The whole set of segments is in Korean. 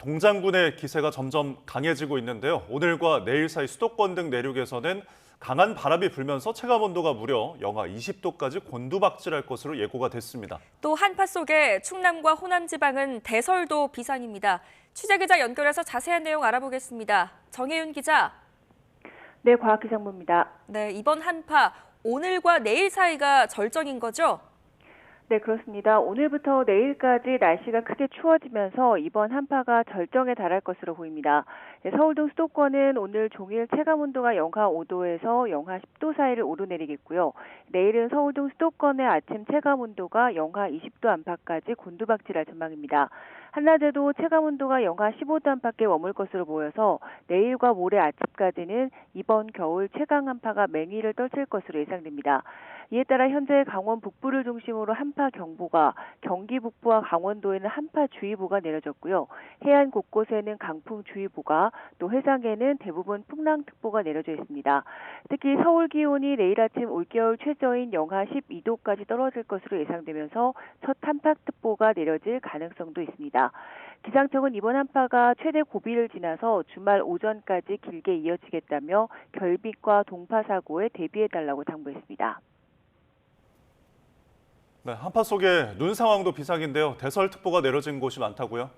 동장군의 기세가 점점 강해지고 있는데요. 오늘과 내일 사이 수도권 등 내륙에서는 강한 바람이 불면서 체감온도가 무려 영하 20도까지 곤두박질할 것으로 예고가 됐습니다. 또 한파 속에 충남과 호남 지방은 대설도 비상입니다. 취재 기자 연결해서 자세한 내용 알아보겠습니다. 정혜윤 기자. 네, 과학기상부입니다. 네, 이번 한파 오늘과 내일 사이가 절정인 거죠? 네, 그렇습니다. 오늘부터 내일까지 날씨가 크게 추워지면서 이번 한파가 절정에 달할 것으로 보입니다. 네, 서울 등 수도권은 오늘 종일 체감온도가 영하 5도에서 영하 10도 사이를 오르내리겠고요. 내일은 서울 등 수도권의 아침 체감온도가 영하 20도 안팎까지 곤두박질할 전망입니다. 한낮에도 체감온도가 영하 15도 안팎에 머물 것으로 보여서 내일과 모레 아침까지는 이번 겨울 최강 한파가 맹위를 떨칠 것으로 예상됩니다. 이에 따라 현재 강원 북부를 중심으로 한파 경보가, 경기 북부와 강원도에는 한파주의보가 내려졌고요. 해안 곳곳에는 강풍주의보가, 또 해상에는 대부분 풍랑특보가 내려져 있습니다. 특히 서울 기온이 내일 아침 올겨울 최저인 영하 12도까지 떨어질 것으로 예상되면서 첫 한파특보가 내려질 가능성도 있습니다. 기상청은 이번 한파가 최대 고비를 지나서 주말 오전까지 길게 이어지겠다며 결빅과 동파 사고에 대비해달라고 당부했습니다. 네, 한파 속에 눈 상황도 비상인데요. 대설특보가 내려진 곳이 많다고요?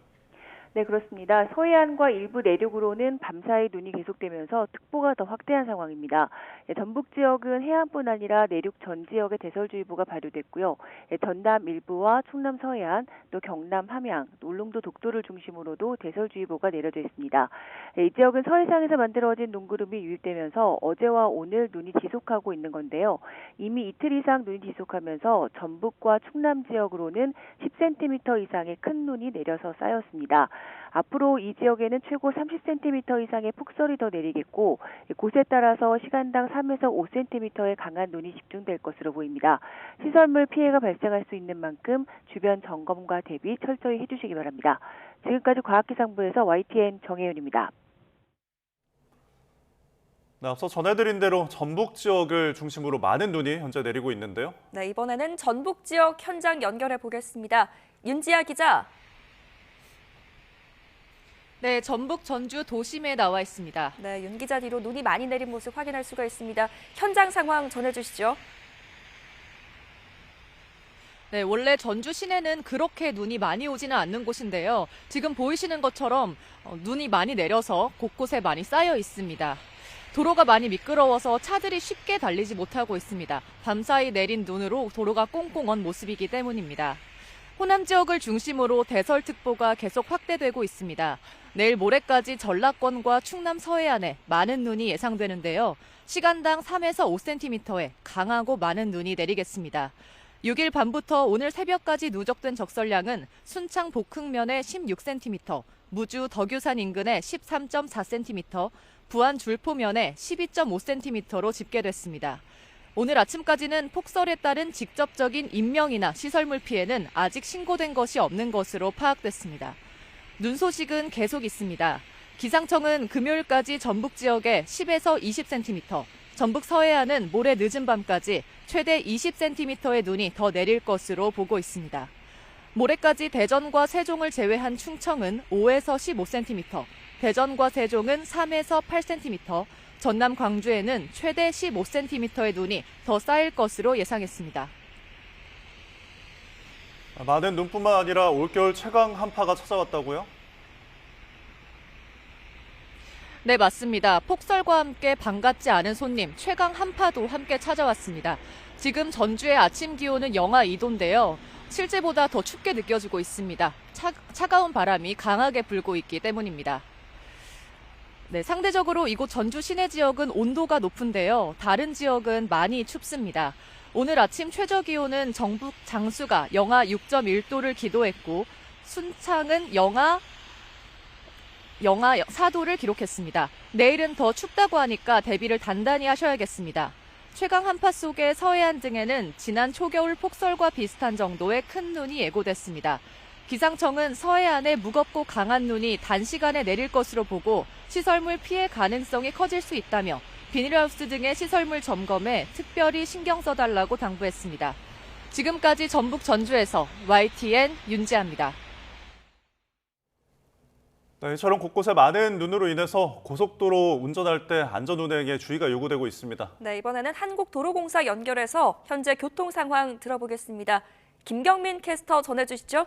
네, 그렇습니다. 서해안과 일부 내륙으로는 밤사이 눈이 계속되면서 특보가 더 확대한 상황입니다. 전북 지역은 해안뿐 아니라 내륙 전 지역에 대설주의보가 발효됐고요. 전남 일부와 충남 서해안, 또 경남 함양, 울릉도 독도를 중심으로도 대설주의보가 내려져 있습니다. 이 지역은 서해상에서 만들어진 눈구름이 유입되면서 어제와 오늘 눈이 지속하고 있는 건데요. 이미 이틀 이상 눈이 지속하면서 전북과 충남 지역으로는 10cm 이상의 큰 눈이 내려서 쌓였습니다. 앞으로 이 지역에는 최고 30cm 이상의 폭설이 더 내리겠고 곳에 따라서 시간당 3에서 5cm의 강한 눈이 집중될 것으로 보입니다. 시설물 피해가 발생할 수 있는 만큼 주변 점검과 대비 철저히 해주시기 바랍니다. 지금까지 과학기상부에서 YTN 정혜윤입니다. 네, 앞서 전해드린 대로 전북 지역을 중심으로 많은 눈이 현재 내리고 있는데요. 네, 이번에는 전북 지역 현장 연결해 보겠습니다. 윤지아 기자. 네, 전북 전주 도심에 나와 있습니다. 네, 윤 기자 뒤로 눈이 많이 내린 모습 확인할 수가 있습니다. 현장 상황 전해주시죠. 네, 원래 전주 시내는 그렇게 눈이 많이 오지는 않는 곳인데요. 지금 보이시는 것처럼 눈이 많이 내려서 곳곳에 많이 쌓여 있습니다. 도로가 많이 미끄러워서 차들이 쉽게 달리지 못하고 있습니다. 밤사이 내린 눈으로 도로가 꽁꽁 언 모습이기 때문입니다. 호남 지역을 중심으로 대설특보가 계속 확대되고 있습니다. 내일 모레까지 전라권과 충남 서해안에 많은 눈이 예상되는데요. 시간당 3에서 5cm의 강하고 많은 눈이 내리겠습니다. 6일 밤부터 오늘 새벽까지 누적된 적설량은 순창 복흥면에 16cm, 무주 덕유산 인근에 13.4cm, 부안 줄포면에 12.5cm로 집계됐습니다. 오늘 아침까지는 폭설에 따른 직접적인 인명이나 시설물 피해는 아직 신고된 것이 없는 것으로 파악됐습니다. 눈 소식은 계속 있습니다. 기상청은 금요일까지 전북 지역에 10에서 20cm, 전북 서해안은 모레 늦은 밤까지 최대 20cm의 눈이 더 내릴 것으로 보고 있습니다. 모레까지 대전과 세종을 제외한 충청은 5에서 15cm, 대전과 세종은 3에서 8cm, 전남 광주에는 최대 15cm의 눈이 더 쌓일 것으로 예상했습니다. 많은 눈뿐만 아니라 올겨울 최강 한파가 찾아왔다고요? 네, 맞습니다. 폭설과 함께 반갑지 않은 손님, 최강 한파도 함께 찾아왔습니다. 지금 전주의 아침 기온은 영하 2도인데요. 실제보다 더 춥게 느껴지고 있습니다. 차가운 바람이 강하게 불고 있기 때문입니다. 네, 상대적으로 이곳 전주 시내 지역은 온도가 높은데요. 다른 지역은 많이 춥습니다. 오늘 아침 최저 기온은 전북 장수가 영하 6.1도를 기록했고 순창은 영하 4도를 기록했습니다. 내일은 더 춥다고 하니까 대비를 단단히 하셔야겠습니다. 최강 한파 속에 서해안 등에는 지난 초겨울 폭설과 비슷한 정도의 큰 눈이 예고됐습니다. 기상청은 서해안에 무겁고 강한 눈이 단시간에 내릴 것으로 보고 시설물 피해 가능성이 커질 수 있다며 비닐하우스 등의 시설물 점검에 특별히 신경 써달라고 당부했습니다. 지금까지 전북 전주에서 YTN 윤지아입니다. 네, 이처럼 곳곳에 많은 눈으로 인해서 고속도로 운전할 때 안전운행에 주의가 요구되고 있습니다. 네, 이번에는 한국도로공사 연결해서 현재 교통 상황 들어보겠습니다. 김경민 캐스터 전해주시죠.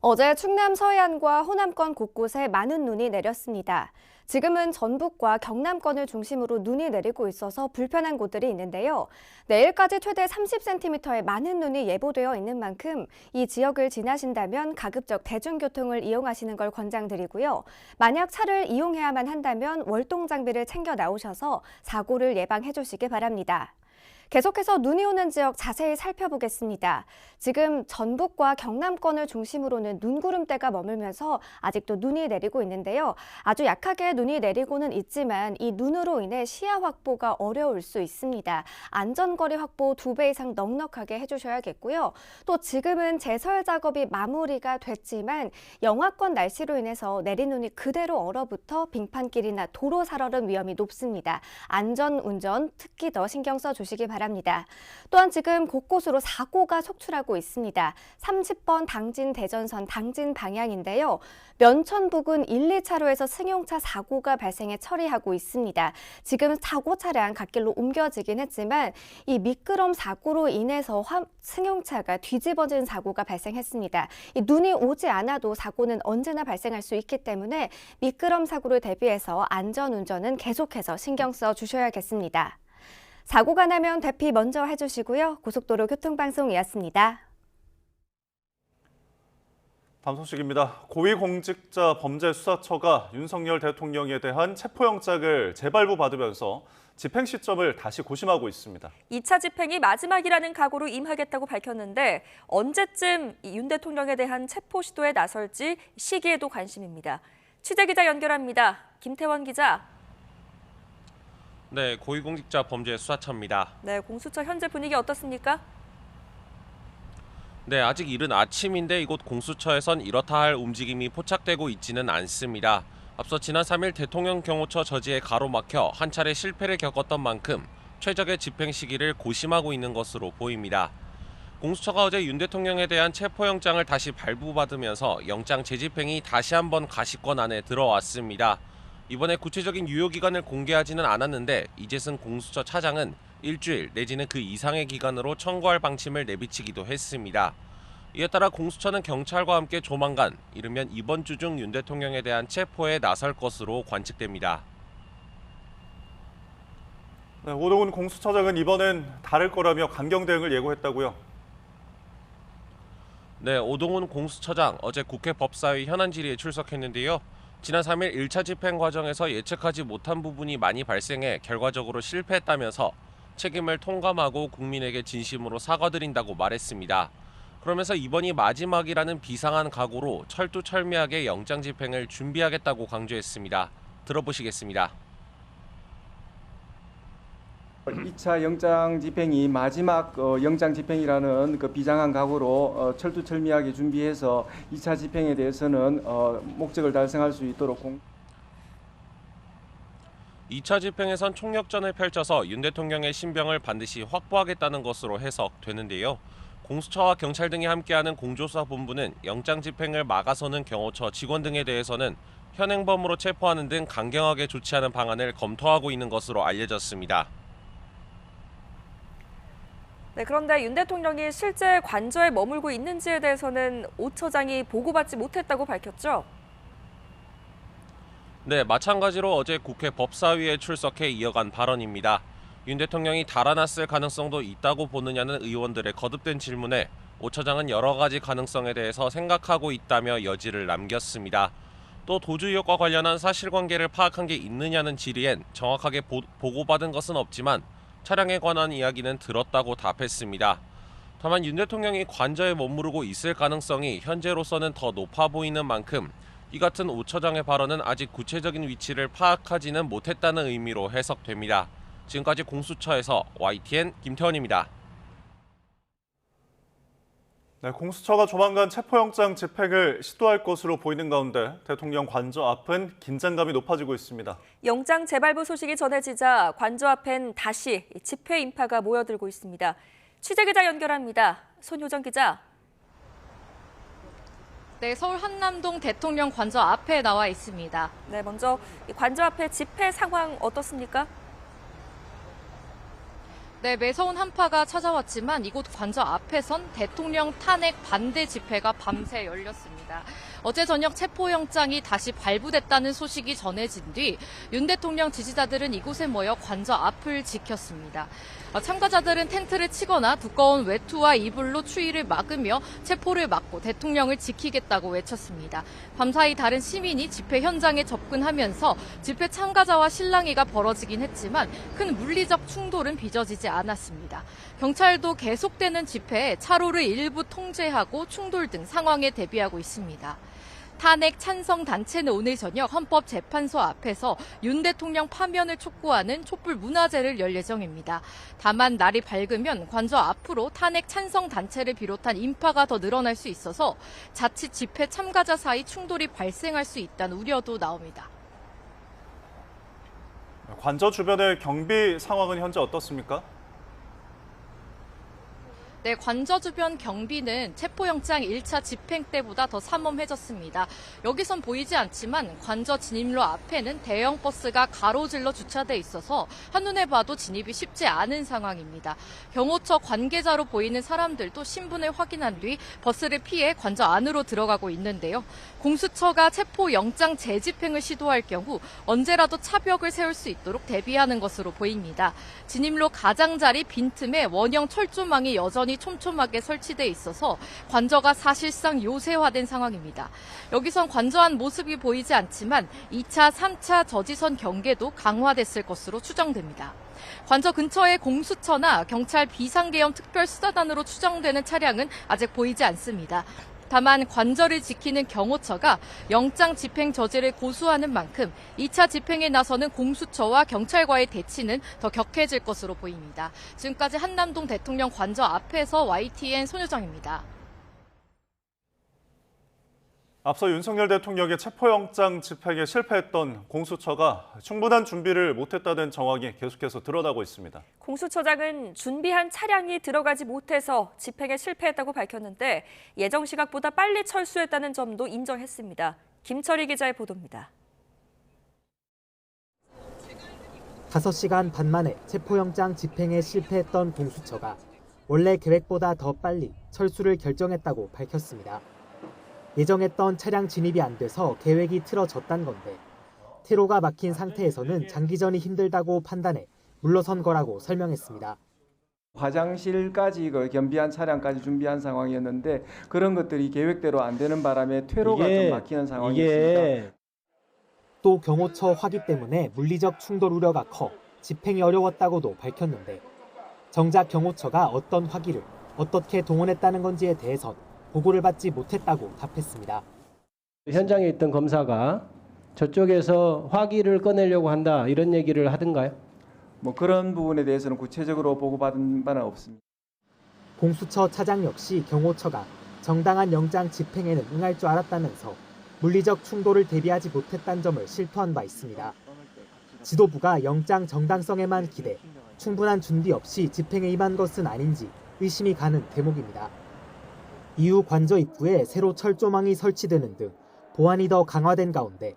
어제 충남 서해안과 호남권 곳곳에 많은 눈이 내렸습니다. 지금은 전북과 경남권을 중심으로 눈이 내리고 있어서 불편한 곳들이 있는데요. 내일까지 최대 30cm의 많은 눈이 예보되어 있는 만큼 이 지역을 지나신다면 가급적 대중교통을 이용하시는 걸 권장드리고요. 만약 차를 이용해야만 한다면 월동 장비를 챙겨 나오셔서 사고를 예방해 주시기 바랍니다. 계속해서 눈이 오는 지역 자세히 살펴보겠습니다. 지금 전북과 경남권을 중심으로는 눈구름대가 머물면서 아직도 눈이 내리고 있는데요. 아주 약하게 눈이 내리고는 있지만 이 눈으로 인해 시야 확보가 어려울 수 있습니다. 안전거리 확보 2배 이상 넉넉하게 해주셔야겠고요. 또 지금은 제설 작업이 마무리가 됐지만 영하권 날씨로 인해서 내린 눈이 그대로 얼어붙어 빙판길이나 도로 살얼음 위험이 높습니다. 안전운전 특히 더 신경 써주시기 바랍니다. 또한 지금 곳곳으로 사고가 속출하고 있습니다. 30번 당진 대전선 당진 방향인데요. 면천 부근 1, 2차로에서 승용차 사고가 발생해 처리하고 있습니다. 지금 사고 차량 갓길로 옮겨지긴 했지만 이 미끄럼 사고로 인해서 승용차가 뒤집어진 사고가 발생했습니다. 이 눈이 오지 않아도 사고는 언제나 발생할 수 있기 때문에 미끄럼 사고를 대비해서 안전운전은 계속해서 신경 써 주셔야겠습니다. 사고가 나면 대피 먼저 해주시고요. 고속도로 교통방송이었습니다. 다음 소식입니다. 고위공직자 범죄수사처가 윤석열 대통령에 대한 체포영장을 재발부받으면서 집행 시점을 다시 고심하고 있습니다. 2차 집행이 마지막이라는 각오로 임하겠다고 밝혔는데 언제쯤 윤 대통령에 대한 체포 시도에 나설지 시기에도 관심입니다. 취재기자 연결합니다. 김태원 기자. 네, 고위공직자 범죄수사처입니다. 네, 공수처 현재 분위기 어떻습니까? 네, 아직 이른 아침인데 이곳 공수처에선 이렇다 할 움직임이 포착되고 있지는 않습니다. 앞서 지난 3일 대통령 경호처 저지에 가로막혀 한 차례 실패를 겪었던 만큼 최적의 집행 시기를 고심하고 있는 것으로 보입니다. 공수처가 어제 윤 대통령에 대한 체포영장을 다시 발부받으면서 영장 재집행이 다시 한번 가시권 안에 들어왔습니다. 이번에 구체적인 유효기간을 공개하지는 않았는데 이재승 공수처 차장은 일주일 내지는 그 이상의 기간으로 청구할 방침을 내비치기도 했습니다. 이에 따라 공수처는 경찰과 함께 조만간 이르면 이번 주 중 윤 대통령에 대한 체포에 나설 것으로 관측됩니다. 네, 오동훈 공수처장은 이번엔 다를 거라며 강경 대응을 예고했다고요. 네, 오동훈 공수처장 어제 국회 법사위 현안 질의에 출석했는데요. 지난 3일 1차 집행 과정에서 예측하지 못한 부분이 많이 발생해 결과적으로 실패했다면서 책임을 통감하고 국민에게 진심으로 사과드린다고 말했습니다. 그러면서 이번이 마지막이라는 비상한 각오로 철두철미하게 영장 집행을 준비하겠다고 강조했습니다. 들어보시겠습니다. 2차 영장 집행이 마지막 영장 집행이라는 그 비장한 각오로 철두철미하게 준비해서 2차 집행에 대해서는 목적을 달성할 수 있도록 2차 집행에선 총력전을 펼쳐서 윤 대통령의 신병을 반드시 확보하겠다는 것으로 해석되는데요. 공수처와 경찰 등이 함께하는 공조수사본부는 영장 집행을 막아서는 경호처 직원 등에 대해서는 현행범으로 체포하는 등 강경하게 조치하는 방안을 검토하고 있는 것으로 알려졌습니다. 네, 그런데 윤 대통령이 실제 관저에 머물고 있는지에 대해서는 오 처장이 보고받지 못했다고 밝혔죠? 네, 마찬가지로 어제 국회 법사위에 출석해 이어간 발언입니다. 윤 대통령이 달아났을 가능성도 있다고 보느냐는 의원들의 거듭된 질문에 오 처장은 여러 가지 가능성에 대해서 생각하고 있다며 여지를 남겼습니다. 또 도주 의혹과 관련한 사실관계를 파악한 게 있느냐는 질의엔 정확하게 보고받은 것은 없지만 차량에 관한 이야기는 들었다고 답했습니다. 다만 윤 대통령이 관저에 머무르고 있을 가능성이 현재로서는 더 높아 보이는 만큼 이 같은 오 처장의 발언은 아직 구체적인 위치를 파악하지는 못했다는 의미로 해석됩니다. 지금까지 공수처에서 YTN 김태원입니다. 네, 공수처가 조만간 체포영장 집행을 시도할 것으로 보이는 가운데 대통령 관저 앞은 긴장감이 높아지고 있습니다. 영장 재발부 소식이 전해지자 관저 앞엔 다시 집회 인파가 모여들고 있습니다. 취재기자 연결합니다. 손효정 기자. 네, 서울 한남동 대통령 관저 앞에 나와 있습니다. 네, 먼저 이 관저 앞에 집회 상황 어떻습니까? 네, 매서운 한파가 찾아왔지만 이곳 관저 앞에선 대통령 탄핵 반대 집회가 밤새 열렸습니다. 어제 저녁 체포영장이 다시 발부됐다는 소식이 전해진 뒤 윤 대통령 지지자들은 이곳에 모여 관저 앞을 지켰습니다. 참가자들은 텐트를 치거나 두꺼운 외투와 이불로 추위를 막으며 체포를 막고 대통령을 지키겠다고 외쳤습니다. 밤사이 다른 시민이 집회 현장에 접근하면서 집회 참가자와 실랑이가 벌어지긴 했지만 큰 물리적 충돌은 빚어지지 않았습니다. 경찰도 계속되는 집회에 차로를 일부 통제하고 충돌 등 상황에 대비하고 있습니다. 탄핵 찬성 단체는 오늘 저녁 헌법재판소 앞에서 윤 대통령 파면을 촉구하는 촛불 문화제를 열 예정입니다. 다만 날이 밝으면 관저 앞으로 탄핵 찬성 단체를 비롯한 인파가 더 늘어날 수 있어서 자칫 집회 참가자 사이 충돌이 발생할 수 있다는 우려도 나옵니다. 관저 주변의 경비 상황은 현재 어떻습니까? 네, 관저 주변 경비는 체포영장 1차 집행 때보다 더 삼엄해졌습니다. 여기선 보이지 않지만 관저 진입로 앞에는 대형 버스가 가로질러 주차돼 있어서 한눈에 봐도 진입이 쉽지 않은 상황입니다. 경호처 관계자로 보이는 사람들도 신분을 확인한 뒤 버스를 피해 관저 안으로 들어가고 있는데요. 공수처가 체포영장 재집행을 시도할 경우 언제라도 차벽을 세울 수 있도록 대비하는 것으로 보입니다. 진입로 가장자리 빈틈에 원형 철조망이 여전히 촘촘하게 설치돼 있어서 관저가 사실상 요새화된 상황입니다. 여기선 관저한 모습이 보이지 않지만 2차, 3차 저지선 경계도 강화됐을 것으로 추정됩니다. 관저 근처에 공수처나 경찰 비상계엄 특별수사단으로 추정되는 차량은 아직 보이지 않습니다. 다만 관저를 지키는 경호처가 영장 집행 저지를 고수하는 만큼 2차 집행에 나서는 공수처와 경찰과의 대치는 더 격해질 것으로 보입니다. 지금까지 한남동 대통령 관저 앞에서 YTN 손유정입니다. 앞서 윤석열 대통령의 체포영장 집행에 실패했던 공수처가 충분한 준비를 못했다는 정황이 계속해서 드러나고 있습니다. 공수처장은 준비한 차량이 들어가지 못해서 집행에 실패했다고 밝혔는데 예정 시각보다 빨리 철수했다는 점도 인정했습니다. 김철희 기자의 보도입니다. 5시간 반 만에 체포영장 집행에 실패했던 공수처가 원래 계획보다 더 빨리 철수를 결정했다고 밝혔습니다. 예정했던 차량 진입이 안 돼서 계획이 틀어졌단 건데 퇴로가 막힌 상태에서는 장기전이 힘들다고 판단해 물러선 거라고 설명했습니다. 화장실까지 겸비한 차량까지 준비한 상황이었는데 그런 것들이 계획대로 안 되는 바람에 퇴로가 좀 막히는 상황이었습니다. 또 경호처 화기 때문에 물리적 충돌 우려가 커 집행이 어려웠다고도 밝혔는데 정작 경호처가 어떤 화기를 어떻게 동원했다는 건지에 대해선 보고를 받지 못했다고 답했습니다. 현장에 있던 검사가 저쪽에서 화기를 꺼내려고 한다 이런 얘기를 하던가요? 그런 부분에 대해서는 구체적으로 보고받은 바는 없습니다. 공수처 차장 역시 경호처가 정당한 영장 집행에는 응할 줄 알았다면서 물리적 충돌을 대비하지 못했다는 점을 실토한 바 있습니다. 지도부가 영장 정당성에만 기대 충분한 준비 없이 집행에 임한 것은 아닌지 의심이 가는 대목입니다. 이후 관저 입구에 새로 철조망이 설치되는 등 보안이 더 강화된 가운데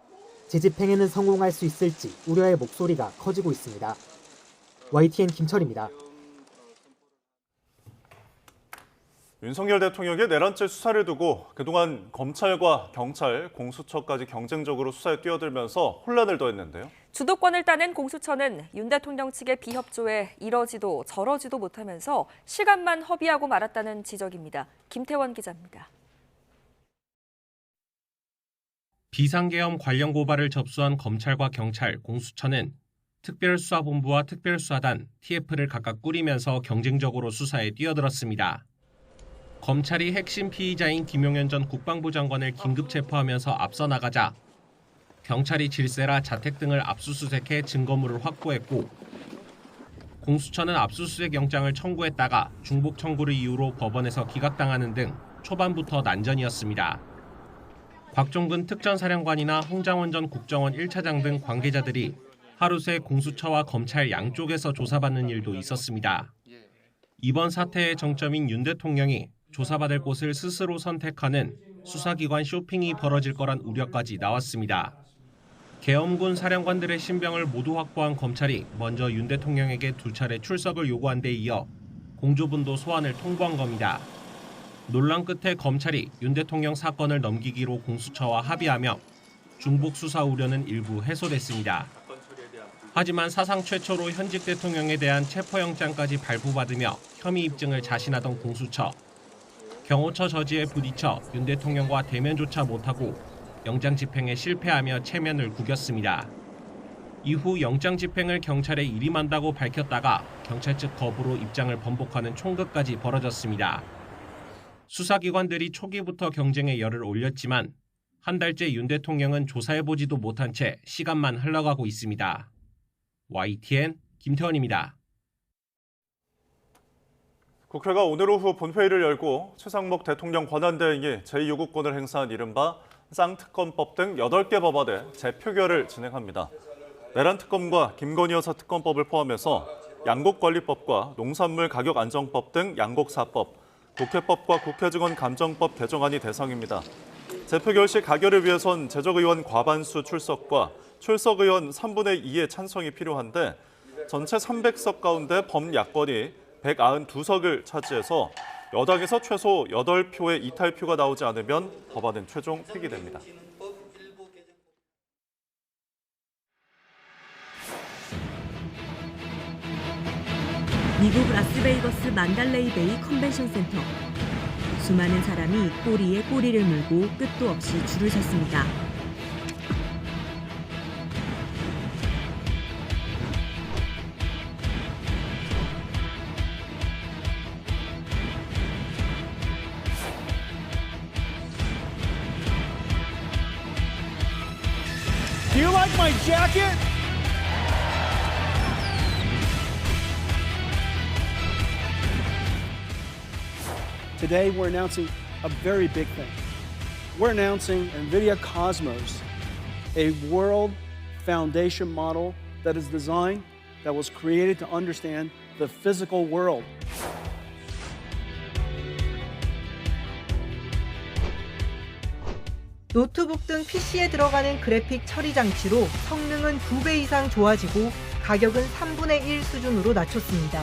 재집행에는 성공할 수 있을지 우려의 목소리가 커지고 있습니다. YTN 김철입니다. 윤석열 대통령의 내란죄 수사를 두고 그동안 검찰과 경찰, 공수처까지 경쟁적으로 수사에 뛰어들면서 혼란을 더했는데요. 주도권을 따낸 공수처는 윤 대통령 측의 비협조에 이러지도 저러지도 못하면서 시간만 허비하고 말았다는 지적입니다. 김태원 기자입니다. 비상계엄 관련 고발을 접수한 검찰과 경찰, 공수처는 특별수사본부와 특별수사단, TF를 각각 꾸리면서 경쟁적으로 수사에 뛰어들었습니다. 검찰이 핵심 피의자인 김용현 전 국방부 장관을 긴급 체포하면서 앞서 나가자 경찰이 질세라 자택 등을 압수수색해 증거물을 확보했고 공수처는 압수수색 영장을 청구했다가 중복 청구를 이유로 법원에서 기각당하는 등 초반부터 난전이었습니다. 곽종근 특전사령관이나 홍장원 전 국정원 1차장 등 관계자들이 하루 새 공수처와 검찰 양쪽에서 조사받는 일도 있었습니다. 이번 사태의 정점인 윤 대통령이 조사받을 곳을 스스로 선택하는 수사기관 쇼핑이 벌어질 거란 우려까지 나왔습니다. 계엄군 사령관들의 신병을 모두 확보한 검찰이 먼저 윤 대통령에게 2차례 출석을 요구한 데 이어 공조분도 소환을 통보한 겁니다. 논란 끝에 검찰이 윤 대통령 사건을 넘기기로 공수처와 합의하며 중복 수사 우려는 일부 해소됐습니다. 하지만 사상 최초로 현직 대통령에 대한 체포영장까지 발부받으며 혐의 입증을 자신하던 공수처. 경호처 저지에 부딪혀 윤 대통령과 대면조차 못하고 영장 집행에 실패하며 체면을 구겼습니다. 이후 영장 집행을 경찰에 일임한다고 밝혔다가 경찰 측 거부로 입장을 번복하는 총극까지 벌어졌습니다. 수사기관들이 초기부터 경쟁에 열을 올렸지만 한 달째 윤 대통령은 조사해보지도 못한 채 시간만 흘러가고 있습니다. YTN 김태원입니다. 국회가 오늘 오후 본회의를 열고 최상목 대통령 권한대행이 제2요구권을 행사한 이른바 쌍특검법 등 8개 법안의 재표결을 진행합니다. 내란특검과 김건희 여사 특검법을 포함해서 양곡관리법과 농산물 가격 안정법 등 양곡사법, 국회법과 국회증언 감정법 개정안이 대상입니다. 재표결 시 가결을 위해선 재적의원 과반수 출석과 출석의원 3분의 2의 찬성이 필요한데 전체 300석 가운데 범야권이 192석을 차지해서 여당에서 최소 8표의 이탈표가 나오지 않으면 법안은 최종 폐기됩니다. 미국 라스베이거스 만달레이 베이 컨벤션 센터. 수많은 사람이 꼬리에 꼬리를 물고 끝도 없이 줄을 섰습니다. Do you like my jacket? Today we're announcing a very big thing. We're announcing NVIDIA Cosmos, a world foundation model that is designed, that was created to understand the physical world. 노트북 등 PC에 들어가는 그래픽 처리 장치로 성능은 2배 이상 좋아지고 가격은 3분의 1 수준으로 낮췄습니다.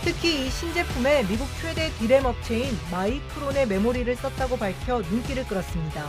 특히 이 신제품에 미국 최대 디램 업체인 마이크론의 메모리를 썼다고 밝혀 눈길을 끌었습니다.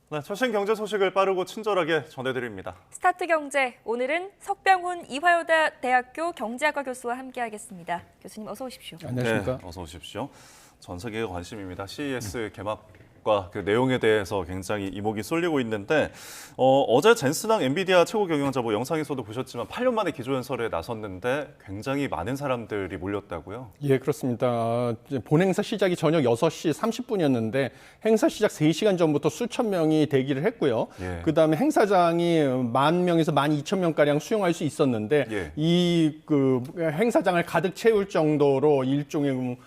네, 최신 경제 소식을 빠르고 친절하게 전해드립니다. 스타트 경제, 오늘은 석병훈 이화여대학교 경제학과 교수와 함께하겠습니다. 교수님 어서 오십시오. 안녕하십니까? 네, 어서 오십시오. 전 세계가 관심입니다. CES 개막과 그 내용에 대해서 굉장히 이목이 쏠리고 있는데 어제 젠슨항 엔비디아 최고 경영자 영상에서도 보셨지만 8년 만에 기조연설에 나섰는데 굉장히 많은 사람들이 몰렸다고요? 예, 그렇습니다. 본 행사 시작이 저녁 6시 30분이었는데 행사 시작 3시간 전부터 수천 명이 대기를 했고요. 예. 그다음에 행사장이 10,000명에서 12,000명가량 수용할 수 있었는데 예. 이 행사장을 가득 채울 정도로 일종의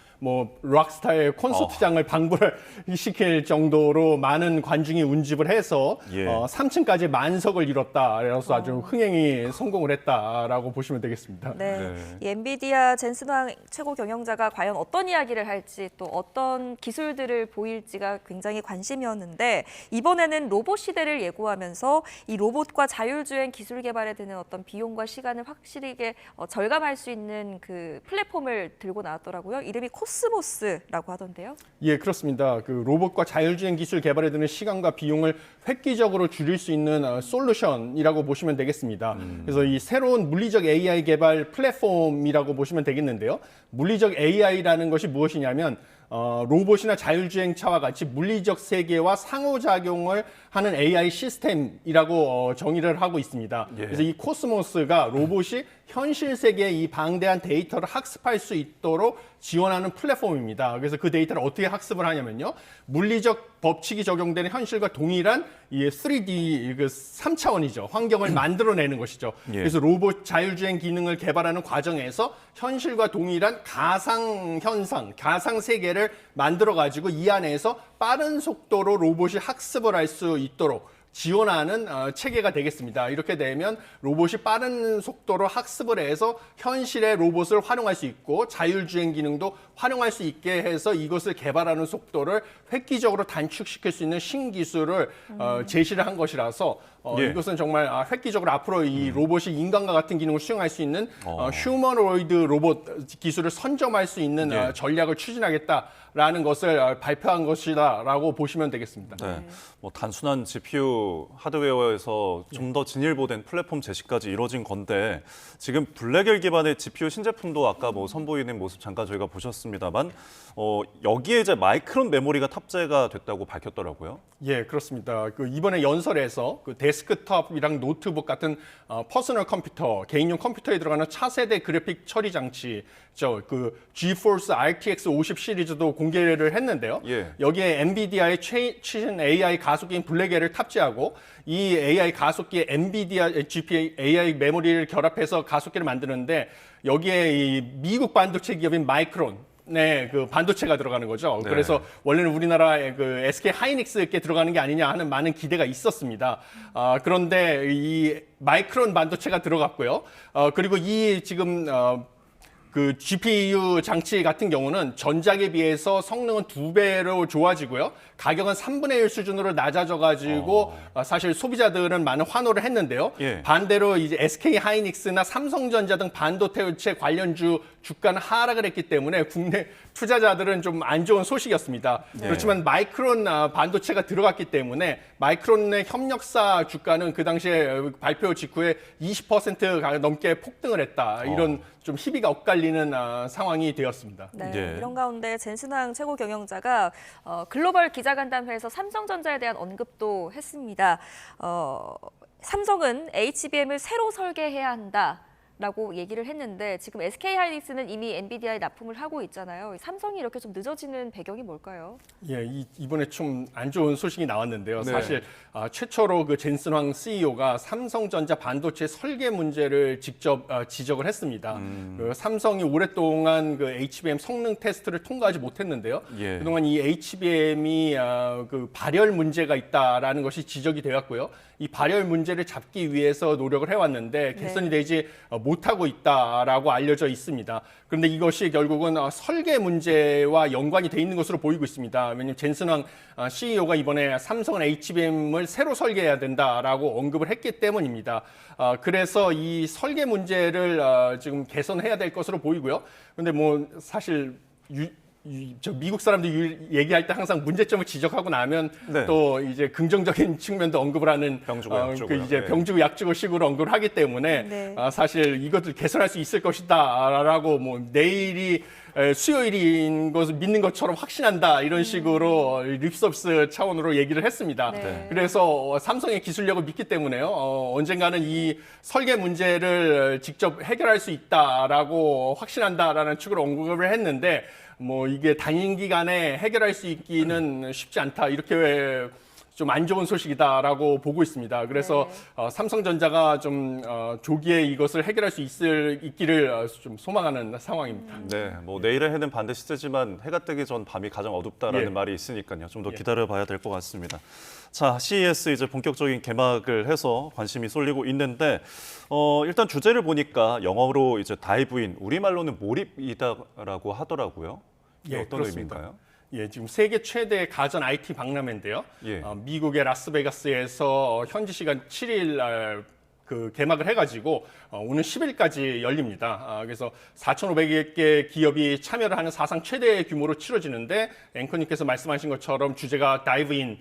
락스타의 콘서트장을 방불을 시킬 정도로 많은 관중이 운집을 해서 예. 3층까지 만석을 이뤘다. 그래서 아주 흥행이 성공을 했다라고 보시면 되겠습니다. 네. 이 엔비디아 젠슨황 최고 경영자가 과연 어떤 이야기를 할지 또 어떤 기술들을 보일지가 굉장히 관심이었는데 이번에는 로봇 시대를 예고하면서 이 로봇과 자율주행 기술 개발에 드는 어떤 비용과 시간을 확실하게 절감할 수 있는 그 플랫폼을 들고 나왔더라고요. 이름이 코스모스라고 하던데요. 예, 그렇습니다. 그 로봇과 자율주행 기술 개발에 드는 시간과 비용을 획기적으로 줄일 수 있는 솔루션이라고 보시면 되겠습니다. 그래서 이 새로운 물리적 AI 개발 플랫폼이라고 보시면 되겠는데요. 물리적 AI라는 것이 무엇이냐면 로봇이나 자율주행차와 같이 물리적 세계와 상호작용을 하는 AI 시스템이라고 정의를 하고 있습니다. 예. 그래서 이 코스모스가 로봇이 현실 세계의 이 방대한 데이터를 학습할 수 있도록 지원하는 플랫폼입니다. 그래서 그 데이터를 어떻게 학습을 하냐면요. 물리적 법칙이 적용되는 현실과 동일한 이 3D 그 3차원이죠. 환경을 만들어내는 것이죠. 예. 그래서 로봇 자율주행 기능을 개발하는 과정에서 현실과 동일한 가상 현상, 가상 세계를 만들어 가지고 이 안에서 빠른 속도로 로봇이 학습을 할 수 있도록 지원하는 체계가 되겠습니다. 이렇게 되면 로봇이 빠른 속도로 학습을 해서 현실의 로봇을 활용할 수 있고 자율주행 기능도 활용할 수 있게 해서 이것을 개발하는 속도를 획기적으로 단축시킬 수 있는 신기술을 제시를 한 것이라서 예. 이것은 정말 획기적으로 앞으로 이 로봇이 인간과 같은 기능을 수행할 수 있는 휴머노이드 로봇 기술을 선점할 수 있는 예. 전략을 추진하겠다라는 것을 발표한 것이다라고 보시면 되겠습니다. 네, 뭐 단순한 GPU 하드웨어에서 좀 더 진일보된 플랫폼 제시까지 이루어진 건데 지금 블랙엘 기반의 GPU 신제품도 아까 뭐 선보이는 모습 잠깐 저희가 보셨습니다만 여기에 이제 마이크론 메모리가 탑재가 됐다고 밝혔더라고요. 예, 그렇습니다. 그 이번에 연설에서 그 데스크톱이랑 노트북 같은 퍼스널 컴퓨터, 개인용 컴퓨터에 들어가는 차세대 그래픽 처리 장치, 그 GeForce RTX 50 시리즈도 공개를 했는데요. 예. 여기에 엔비디아의 최신 AI 가속기인 블랙엘을 탑재하고 이 AI 가속기에 엔비디아 GPU AI 메모리를 결합해서 가속기를 만드는데 여기에 이 미국 반도체 기업인 마이크론 네, 그 반도체가 들어가는 거죠. 네. 그래서 원래는 우리나라의 그 SK 하이닉스께 들어가는 게 아니냐 하는 많은 기대가 있었습니다. 그런데 이 마이크론 반도체가 들어갔고요. 그리고 이 지금 그 GPU 장치 같은 경우는 전작에 비해서 성능은 2배로 좋아지고요. 가격은 3분의 1 수준으로 낮아져가지고 사실 소비자들은 많은 환호를 했는데요. 예. 반대로 이제 SK 하이닉스나 삼성전자 등 반도체 관련주 주가는 하락을 했기 때문에 국내 투자자들은 좀 안 좋은 소식이었습니다. 네. 그렇지만 마이크론 반도체가 들어갔기 때문에 마이크론의 협력사 주가는 그 당시에 발표 직후에 20% 넘게 폭등을 했다. 이런 좀 희비가 엇갈리는 상황이 되었습니다. 네, 예. 이런 가운데 젠슨황 최고 경영자가 글로벌 기자간담회에서 삼성전자에 대한 언급도 했습니다. 삼성은 HBM을 새로 설계해야 한다라고 얘기를 했는데 지금 SK하이닉스는 이미 엔비디아에 납품을 하고 있잖아요. 삼성이 이렇게 좀 늦어지는 배경이 뭘까요? 예, 이번에 좀 안 좋은 소식이 나왔는데요. 네. 사실 최초로 그 젠슨황 CEO가 삼성전자 반도체 설계 문제를 직접 지적을 했습니다. 그 삼성이 오랫동안 그 HBM 성능 테스트를 통과하지 못했는데요. 예. 그동안 이 HBM이 그 발열 문제가 있다라는 것이 지적이 되었고요. 이 발열 문제를 잡기 위해서 노력을 해왔는데 개선이 되지 못하고 있다라고 알려져 있습니다. 그런데 이것이 결국은 설계 문제와 연관이 돼 있는 것으로 보이고 있습니다. 왜냐하면 젠슨황 CEO가 이번에 삼성은 HBM을 새로 설계해야 된다라고 언급을 했기 때문입니다. 그래서 이 설계 문제를 지금 개선해야 될 것으로 보이고요. 그런데 뭐 사실 저 미국 사람들이 얘기할 때 항상 문제점을 지적하고 나면 네. 또 이제 긍정적인 측면도 언급을 하는 병주고 약주고요. 그 이제 네. 병주고 약주고 식으로 언급을 하기 때문에 네. 사실 이것을 개선할 수 있을 것이다라고 뭐 내일이 수요일인 것을 믿는 것처럼 확신한다 이런 식으로 립서비스 차원으로 얘기를 했습니다. 네. 그래서 삼성의 기술력을 믿기 때문에요. 언젠가는 이 설계 문제를 직접 해결할 수 있다라고 확신한다라는 축으로 언급을 했는데 뭐 이게 단기간에 해결할 수 있기는 쉽지 않다. 이렇게 좀 안 좋은 소식이다라고 보고 있습니다. 그래서 삼성전자가 좀 조기에 이것을 해결할 수 있기를 좀 소망하는 상황입니다. 네, 뭐 내일의 해는 반드시 뜨지만 해가 뜨기 전 밤이 가장 어둡다라는 예. 말이 있으니까요. 좀 더 기다려봐야 될 것 같습니다. 자, CES 이제 본격적인 개막을 해서 관심이 쏠리고 있는데 일단 주제를 보니까 영어로 이제 다이브인, 우리말로는 몰입이다라고 하더라고요. 이게 예, 어떤 그렇습니다. 의미인가요? 예, 지금 세계 최대 가전 IT 박람회인데요. 예. 미국의 라스베가스에서 현지 시간 7일 날 그 개막을 해가지고 오늘 10일까지 열립니다. 그래서 4,500개 기업이 참여를 하는 사상 최대 규모로 치러지는데 앵커님께서 말씀하신 것처럼 주제가 다이브인,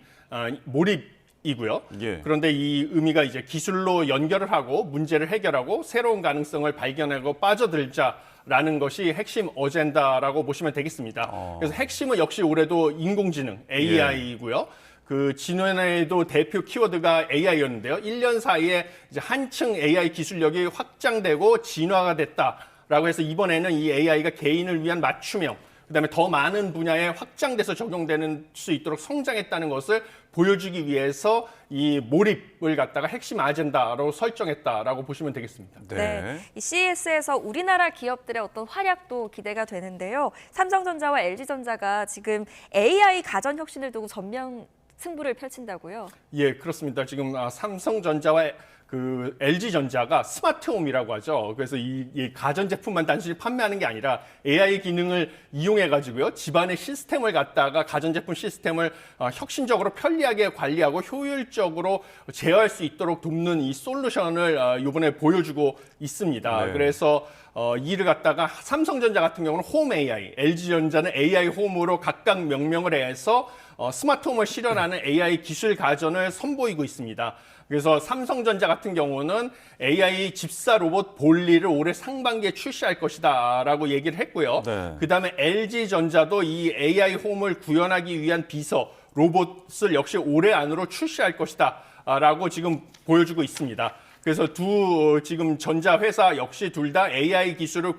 몰입 이고요. 예. 그런데 이 의미가 이제 기술로 연결을 하고 문제를 해결하고 새로운 가능성을 발견하고 빠져들자라는 것이 핵심 어젠다라고 보시면 되겠습니다. 그래서 핵심은 역시 올해도 인공지능 AI이고요. 그 지난해에도 대표 키워드가 AI였는데요. 1년 사이에 이제 한층 AI 기술력이 확장되고 진화가 됐다라고 해서 이번에는 이 AI가 개인을 위한 맞춤형, 그다음에 더 많은 분야에 확장돼서 적용되는 수 있도록 성장했다는 것을 보여주기 위해서 이 몰입을 갖다가 핵심 아젠다로 설정했다라고 보시면 되겠습니다. 네. 이 CES에서 우리나라 기업들의 어떤 활약도 기대가 되는데요. 삼성전자와 LG전자가 지금 AI 가전 혁신을 두고 전면 승부를 펼친다고요? 예, 그렇습니다. 지금 삼성전자와 그 LG전자가 스마트홈이라고 하죠. 그래서 이 가전제품만 단순히 판매하는 게 아니라 AI 기능을 이용해가지고요. 집안의 시스템을 갖다가 가전제품 시스템을 혁신적으로 편리하게 관리하고 효율적으로 제어할 수 있도록 돕는 이 솔루션을 이번에 보여주고 있습니다. 네. 그래서 이를 갖다가 삼성전자 같은 경우는 홈 AI, LG전자는 AI 홈으로 각각 명명을 해서 스마트홈을 실현하는 AI 기술 가전을 선보이고 있습니다. 그래서 삼성전자 같은 경우는 AI 집사 로봇 볼리를 올해 상반기에 출시할 것이다라고 얘기를 했고요. 네. 그다음에 LG전자도 이 AI 홈을 구현하기 위한 비서 로봇을 역시 올해 안으로 출시할 것이다라고 지금 보여주고 있습니다. 그래서 지금 전자 회사 역시 둘 다 AI 기술을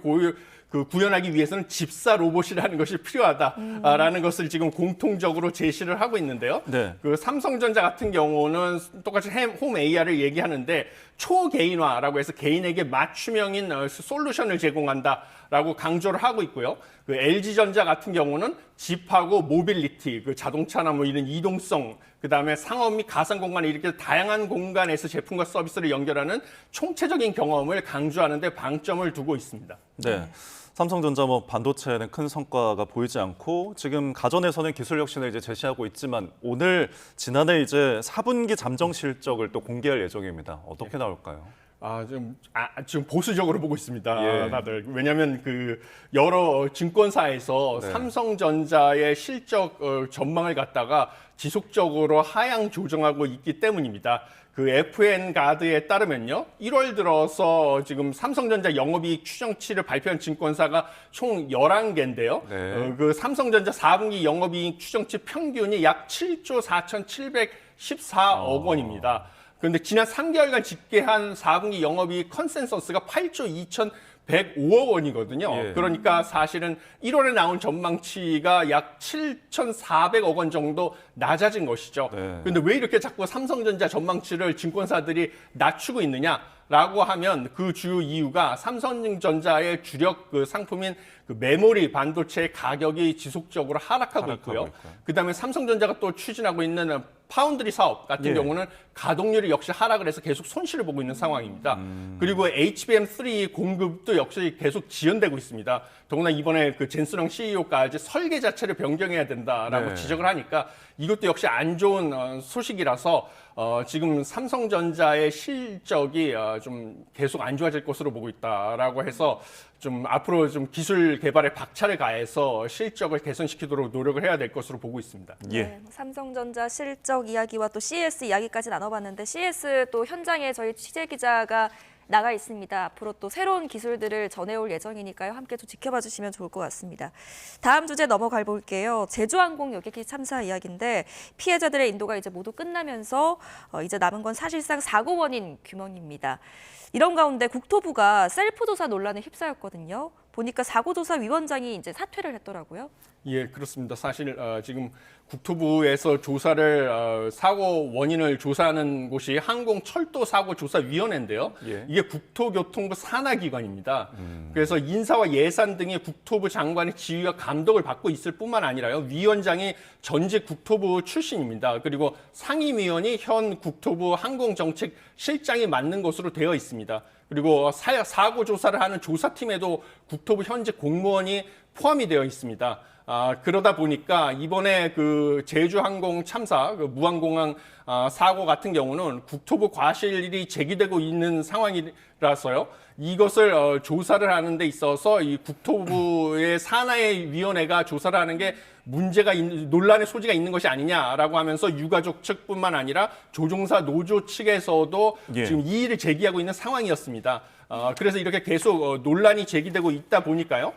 구현하기 위해서는 집사 로봇이라는 것이 필요하다라는 것을 지금 공통적으로 제시를 하고 있는데요. 네. 그 삼성전자 같은 경우는 똑같이 홈 AI를 얘기하는데 초개인화라고 해서 개인에게 맞춤형인 솔루션을 제공한다라고 강조를 하고 있고요. 그 LG전자 같은 경우는 집하고 모빌리티, 그 자동차나 뭐 이런 이동성, 그다음에 상업 및 가상 공간 이렇게 다양한 공간에서 제품과 서비스를 연결하는 총체적인 경험을 강조하는 데 방점을 두고 있습니다. 네. 삼성전자 반도체에는 큰 성과가 보이지 않고 지금 가전에서는 기술 혁신을 이제 제시하고 있지만 오늘 지난해 이제 4분기 잠정 실적을 또 공개할 예정입니다. 어떻게 나올까요? 지금 보수적으로 보고 있습니다. 예. 다들. 왜냐하면 그 여러 증권사에서 네. 삼성전자의 실적 전망을 갖다가 지속적으로 하향 조정하고 있기 때문입니다. 그 FN가드에 따르면요, 1월 들어서 지금 삼성전자 영업이익 추정치를 발표한 증권사가 총 11개인데요. 네. 그 삼성전자 4분기 영업이익 추정치 평균이 약 7조 4,714억 원입니다. 그런데 지난 3개월간 집계한 4분기 영업이익 컨센서스가 8조 2,105억 원이거든요. 예. 그러니까 사실은 1월에 나온 전망치가 약 7,400억 원 정도 낮아진 것이죠. 네. 그런데 왜 이렇게 자꾸 삼성전자 전망치를 증권사들이 낮추고 있느냐라고 하면 그 주요 이유가 삼성전자의 주력 그 상품인 그 메모리 반도체 가격이 지속적으로 하락하고 있고요. 그다음에 삼성전자가 또 추진하고 있는 파운드리 사업 같은 예. 경우는 가동률이 역시 하락을 해서 계속 손실을 보고 있는 상황입니다. 그리고 HBM3 공급도 역시 계속 지연되고 있습니다. 더구나 이번에 그 젠스렁 CEO까지 설계 자체를 변경해야 된다라고 네. 지적을 하니까 이것도 역시 안 좋은 소식이라서 지금 삼성전자의 실적이 좀 계속 안 좋아질 것으로 보고 있다라고 해서 좀 앞으로 좀 기술 개발에 박차를 가해서 실적을 개선시키도록 노력을 해야 될 것으로 보고 있습니다. 예. 네, 삼성전자 실적 이야기와 또 CES 이야기까지 나눠봤는데 CES 또 현장에 저희 취재 기자가 나가 있습니다. 앞으로 또 새로운 기술들을 전해올 예정이니까요. 함께 좀 지켜봐 주시면 좋을 것 같습니다. 다음 주제 넘어가 볼게요. 제주항공 여객기 참사 이야기인데 피해자들의 인도가 이제 모두 끝나면서 이제 남은 건 사실상 사고 원인 규명입니다. 이런 가운데 국토부가 셀프 조사 논란에 휩싸였거든요. 보니까 사고조사위원장이 이제 사퇴를 했더라고요. 예, 그렇습니다. 사실 지금 국토부에서 조사를 사고 원인을 조사하는 곳이 항공철도사고조사위원회인데요. 예. 이게 국토교통부 산하기관입니다. 그래서 인사와 예산 등의 국토부 장관의 지휘와 감독을 받고 있을 뿐만 아니라요. 위원장이 전직 국토부 출신입니다. 그리고 상임위원이 현 국토부 항공정책실장이 맡는 것으로 되어 있습니다. 그리고 사고 조사를 하는 조사팀에도 국토부 현직 공무원이 포함이 되어 있습니다. 그러다 보니까 이번에 그 제주항공 참사, 그 무안공항 사고 같은 경우는 국토부 과실이 제기되고 있는 상황이라서요. 이것을 조사를 하는 데 있어서 이 국토부의 산하위원회가 조사를 하는 게 논란의 소지가 있는 것이 아니냐라고 하면서 유가족 측뿐만 아니라 조종사 노조 측에서도 지금 이의를 제기하고 있는 상황이었습니다. 그래서 이렇게 계속 논란이 제기되고 있다 보니까요.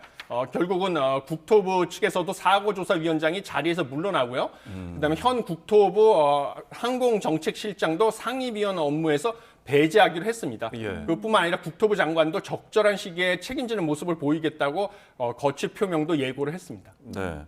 결국은 국토부 측에서도 사고조사위원장이 자리에서 물러나고요. 그다음에 현 국토부 항공정책실장도 상임위원 업무에서 배제하기로 했습니다. 그뿐만 아니라 국토부 장관도 적절한 시기에 책임지는 모습을 보이겠다고 거취 표명도 예고를 했습니다. 네.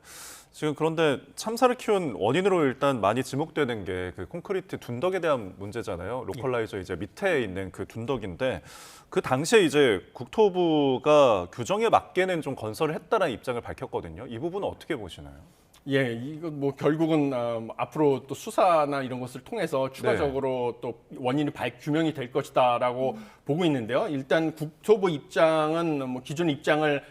지금 그런데 참사를 키운 원인으로 일단 많이 지목되는 게 그 콘크리트 둔덕에 대한 문제잖아요. 로컬라이저 이제 밑에 있는 그 둔덕인데 그 당시에 이제 국토부가 규정에 맞게는 좀 건설을 했다라는 입장을 밝혔거든요. 이 부분은 어떻게 보시나요? 예, 이거 뭐 결국은 앞으로 또 수사나 이런 것을 통해서 추가적으로 또 원인이 규명이 될 것이다라고 보고 있는데요. 일단 국토부 입장은 뭐 기존 입장을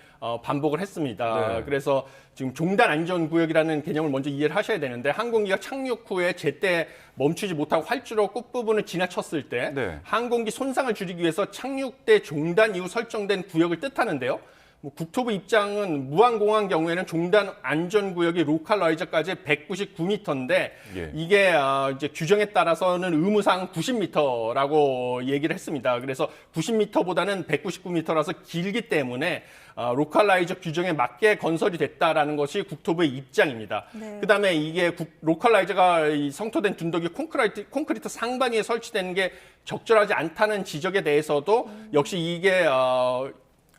반복을 했습니다. 그래서 지금 종단 안전구역이라는 개념을 먼저 이해를 하셔야 되는데 항공기가 착륙 후에 제때 멈추지 못하고 활주로 끝부분을 지나쳤을 때 항공기 손상을 줄이기 위해서 착륙대 종단 이후 설정된 구역을 뜻하는데요. 뭐 국토부 입장은 무안공항 경우에는 종단 안전구역이 로컬라이저까지 199m인데 이게 이제 규정에 따라서는 의무상 90m라고 얘기를 했습니다. 그래서 90m보다는 199m라서 길기 때문에 로컬라이저 규정에 맞게 건설이 됐다라는 것이 국토부의 입장입니다. 그다음에 이게 로컬라이저가 성토된 둔덕이 콘크리트 상반 위에 설치되는 게 적절하지 않다는 지적에 대해서도 역시 이게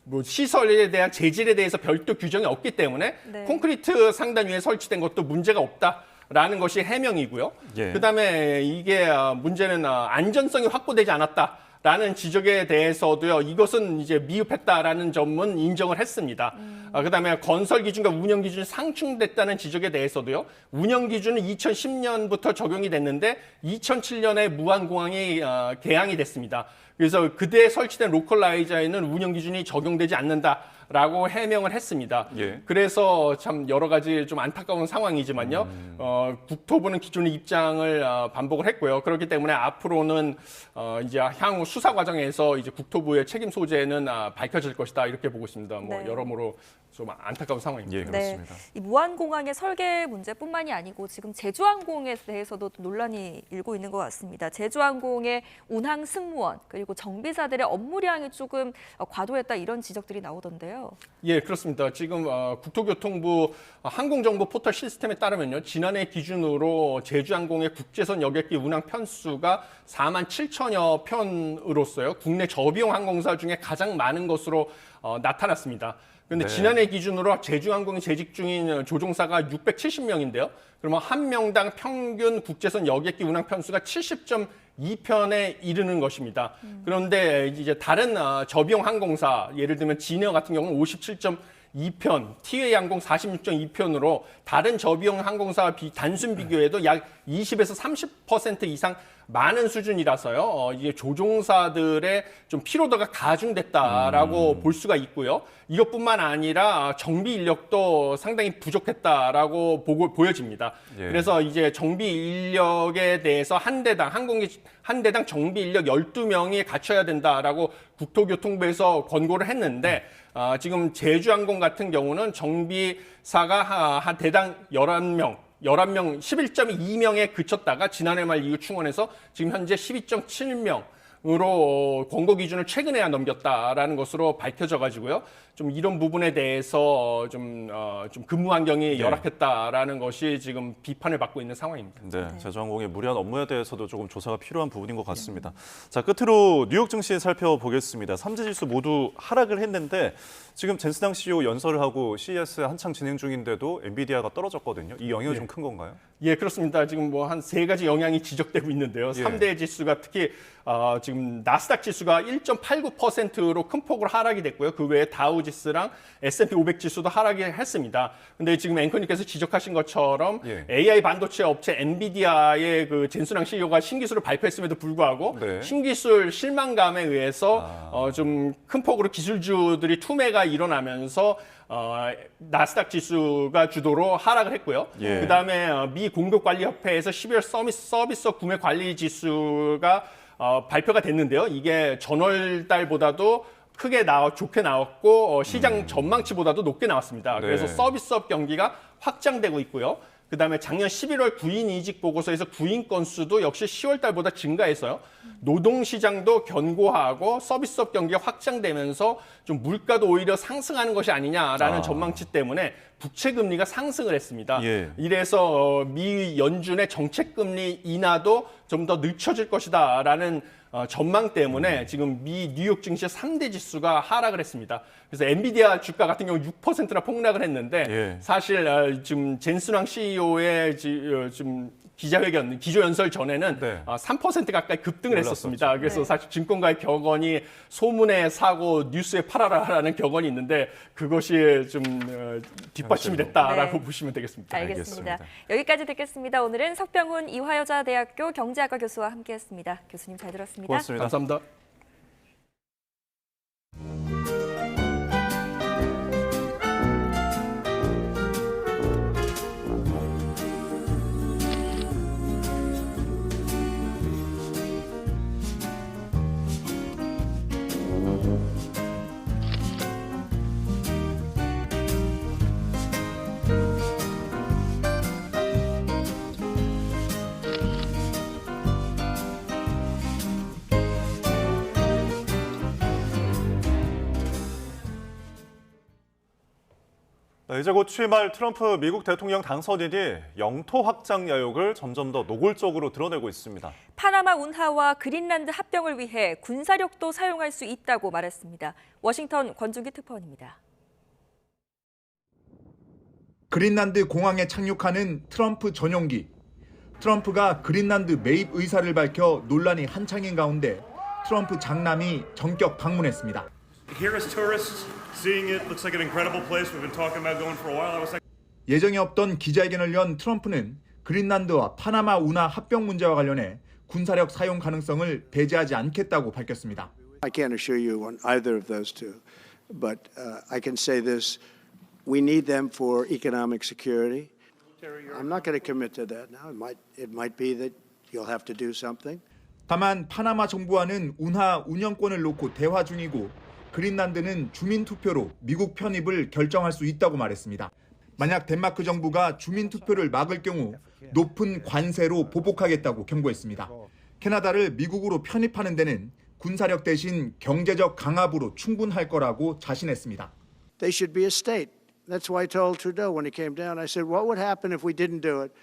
뭐 시설에 대한 재질에 대해서 별도 규정이 없기 때문에 콘크리트 상단 위에 설치된 것도 문제가 없다라는 것이 해명이고요. 그다음에 이게 문제는 안전성이 확보되지 않았다라는 지적에 대해서도요. 이것은 이제 미흡했다라는 점은 인정을 했습니다. 그다음에 건설 기준과 운영 기준이 상충됐다는 지적에 대해서도요. 운영 기준은 2010년부터 적용이 됐는데 2007년에 무안공항이 개항이 됐습니다. 그래서 그때 설치된 로컬라이저에는 운영 기준이 적용되지 않는다라고 해명을 했습니다. 그래서 참 여러 가지 좀 안타까운 상황이지만요. 국토부는 기존의 입장을 반복을 했고요. 그렇기 때문에 앞으로는 이제 향후 수사 과정에서 이제 국토부의 책임 소재는 밝혀질 것이다 이렇게 보고 있습니다. 뭐 여러모로 좀 안타까운 상황입니다. 그렇습니다. 이 무안공항의 설계 문제뿐만이 아니고 지금 제주항공에 대해서도 논란이 일고 있는 것 같습니다. 제주항공의 운항 승무원 그리고 정비사들의 업무량이 조금 과도했다 이런 지적들이 나오던데요. 예, 그렇습니다. 지금 국토교통부 항공정보 포털 시스템에 따르면요. 지난해 기준으로 제주항공의 국제선 여객기 운항 편수가 47,000여 편으로서요. 국내 저비용 항공사 중에 가장 많은 것으로 나타났습니다. 그런데 지난해 기준으로 제주항공에 재직 중인 조종사가 670명인데요. 그러면 한 명당 평균 국제선 여객기 운항 편수가 70.2편에 이르는 것입니다. 그런데 이제 다른 저비용 항공사, 예를 들면 진에어 같은 경우는 57.2편, 티웨이 항공 46.2편으로 다른 저비용 항공사와 단순 비교해도 약 20에서 30% 이상 많은 수준이라서요. 이게 조종사들의 좀 피로도가 가중됐다라고 볼 수가 있고요. 이것뿐만 아니라 정비 인력도 상당히 부족했다라고 보여집니다. 그래서 이제 정비 인력에 대해서 항공기 한 대당 정비 인력 12명이 갖춰야 된다라고 국토교통부에서 권고를 했는데 지금 제주항공 같은 경우는 정비사가 한 대당 11명 11.2명에 그쳤다가 지난해 말 이후 충원해서 지금 현재 12.7명으로 권고 기준을 최근에야 넘겼다라는 것으로 밝혀져 가지고요. 좀 이런 부분에 대해서 좀 근무 환경이 열악했다라는 것이 지금 비판을 받고 있는 상황입니다. 제주항공의 무리한 업무에 대해서도 조금 조사가 필요한 부분인 것 같습니다. 자, 끝으로 뉴욕 증시 살펴보겠습니다. 3지 지수 모두 하락을 했는데 지금 젠스당 CEO 연설을 하고 CES 한창 진행 중인데도 엔비디아가 떨어졌거든요. 이 영향이 좀 큰 건가요? 예, 그렇습니다. 지금 뭐 한 3가지 영향이 지적되고 있는데요. 3대 지수가 특히 지금 나스닥 지수가 1.89%로 큰 폭으로 하락이 됐고요. 그 외에 다우 지수랑 S&P 500 지수도 하락이 했습니다. 근데 지금 앵커님께서 지적하신 것처럼 AI 반도체 업체 엔비디아의 그 젠스당 CEO가 신기술을 발표했음에도 불구하고 신기술 실망감에 의해서 좀 큰 폭으로 기술주들이 투매가 일어나면서 나스닥 지수가 주도로 하락을 했고요. 예. 그다음에 미 공급관리협회에서 12월 서비스업 구매 관리 지수가 발표가 됐는데요. 이게 전월 달보다도 좋게 나왔고 시장 전망치보다도 높게 나왔습니다. 네. 그래서 서비스업 경기가 확장되고 있고요. 그다음에 작년 11월 구인 이직 보고서에서 구인 건수도 역시 10월 달보다 증가해서요. 노동시장도 견고하고 서비스업 경기가 확장되면서 좀 물가도 오히려 상승하는 것이 아니냐라는 전망치 때문에 부채 금리가 상승을 했습니다. 예. 이래서 미 연준의 정책 금리 인하도 좀 더 늦춰질 것이다라는 전망 때문에 지금 미 뉴욕 증시 3대 지수가 하락을 했습니다. 그래서 엔비디아 주가 같은 경우 6%나 폭락을 했는데 예. 사실 지금 젠슨왕 CEO의 지금 기조연설 전에는 네. 3% 가까이 급등을 올랐었죠. 했었습니다. 그래서 네. 사실 증권가의 격언이 소문에 사고 뉴스에 팔아라라는 격언이 있는데 그것이 좀 뒷받침이 됐다라고 네. 보시면 되겠습니다. 알겠습니다. 알겠습니다. 여기까지 듣겠습니다. 오늘은 석병훈 이화여자대학교 경제학과 교수와 함께했습니다. 교수님 잘 들었습니다. 고맙습니다. 감사합니다. 이제 곧 취임할 트럼프 미국 대통령 당선인이 영토 확장 야욕을 점점 더 노골적으로 드러내고 있습니다. 파나마 운하와 그린란드 합병을 위해 군사력도 사용할 수 있다고 말했습니다. 워싱턴 권준기 특파원입니다. 그린란드 공항에 착륙하는 트럼프 전용기. 트럼프가 그린란드 매입 의사를 밝혀 논란이 한창인 가운데 트럼프 장남이 전격 방문했습니다. Here as tourists, seeing it looks like an incredible place. We've been talking about going for a while. I was like, 예정에 없던 기자회견을 연 트럼프는 그린란드와 파나마 운하 합병 문제와 관련해 군사력 사용 가능성을 배제하지 않겠다고 밝혔습니다. I can't assure you on either of those two, but I can say this: we need them for economic security. I'm not going to commit to that now. It might be that you'll have to do something. 다만 파나마 정부와는 운하 운영권을 놓고 대화 중이고 그린란드는 주민 투표로 미국 편입을 결정할 수 있다고 말했습니다. 만약 덴마크 정부가 주민 투표를 막을 경우 높은 관세로 보복하겠다고 경고했습니다. 캐나다를 미국으로 편입하는 데는 군사력 대신 경제적 강압으로 충분할 거라고 자신했습니다. They should be a state. That's why I told Trudeau when he came down. I said, "What would happen if we didn't do it?"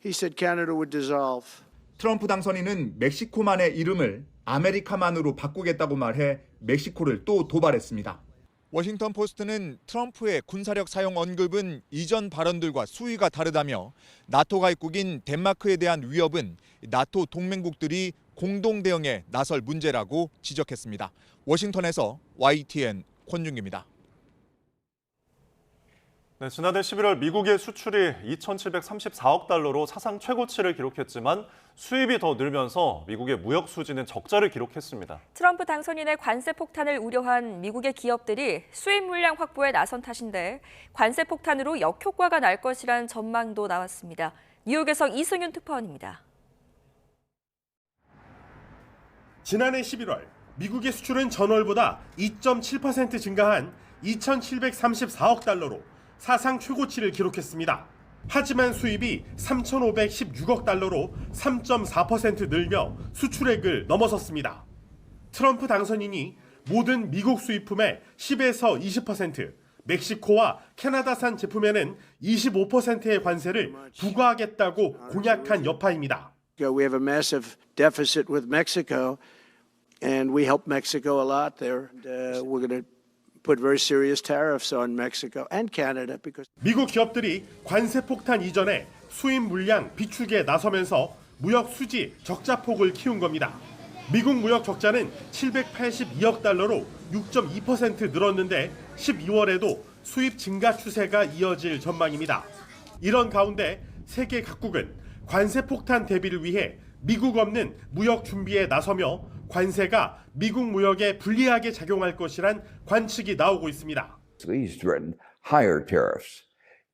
He said, "Canada would dissolve." 트럼프 당선인은 멕시코만의 이름을 아메리카만으로 바꾸겠다고 말해 멕시코를 또 도발했습니다. 워싱턴 포스트는 트럼프의 군사력 사용 언급은 이전 발언들과 수위가 다르다며 나토 가입국인 덴마크에 대한 위협은 나토 동맹국들이 공동 대응에 나설 문제라고 지적했습니다. 워싱턴에서 YTN 권준기입니다. 네, 지난해 11월 미국의 수출이 2,734억 달러로 사상 최고치를 기록했지만 수입이 더 늘면서 미국의 무역 수지는 적자를 기록했습니다. 트럼프 당선인의 관세 폭탄을 우려한 미국의 기업들이 수입 물량 확보에 나선 탓인데 관세 폭탄으로 역효과가 날 것이란 전망도 나왔습니다. 뉴욕에서 이승윤 특파원입니다. 지난해 11월 미국의 수출은 전월보다 2.7% 증가한 2,734억 달러로 사상 최고치를 기록했습니다. 하지만 수입이 3,516억 달러로 3.4% 늘며 수출액을 넘어섰습니다. 트럼프 당선인이 모든 미국 수입품의 10에서 20%, 멕시코와 캐나다산 제품에는 25%의 관세를 부과하겠다고 공약한 여파입니다. We have a massive deficit with Mexico, and we help Mexico a lot there. We're going to put very serious tariffs on Mexico and Canada because 미국 기업들이 관세 폭탄 이전에 수입 물량 비축에 나서면서 무역 수지 적자 폭을 키운 겁니다. 미국 무역 적자는 782억 달러로 6.2% 늘었는데 12월에도 수입 증가 추세가 이어질 전망입니다. 이런 가운데 세계 각국은 관세 폭탄 대비를 위해 미국 없는 무역 준비에 나서며 관세가 미국 무역에 불리하게 작용할 것이란 관측이 나오고 있습니다. at least threatened higher tariffs.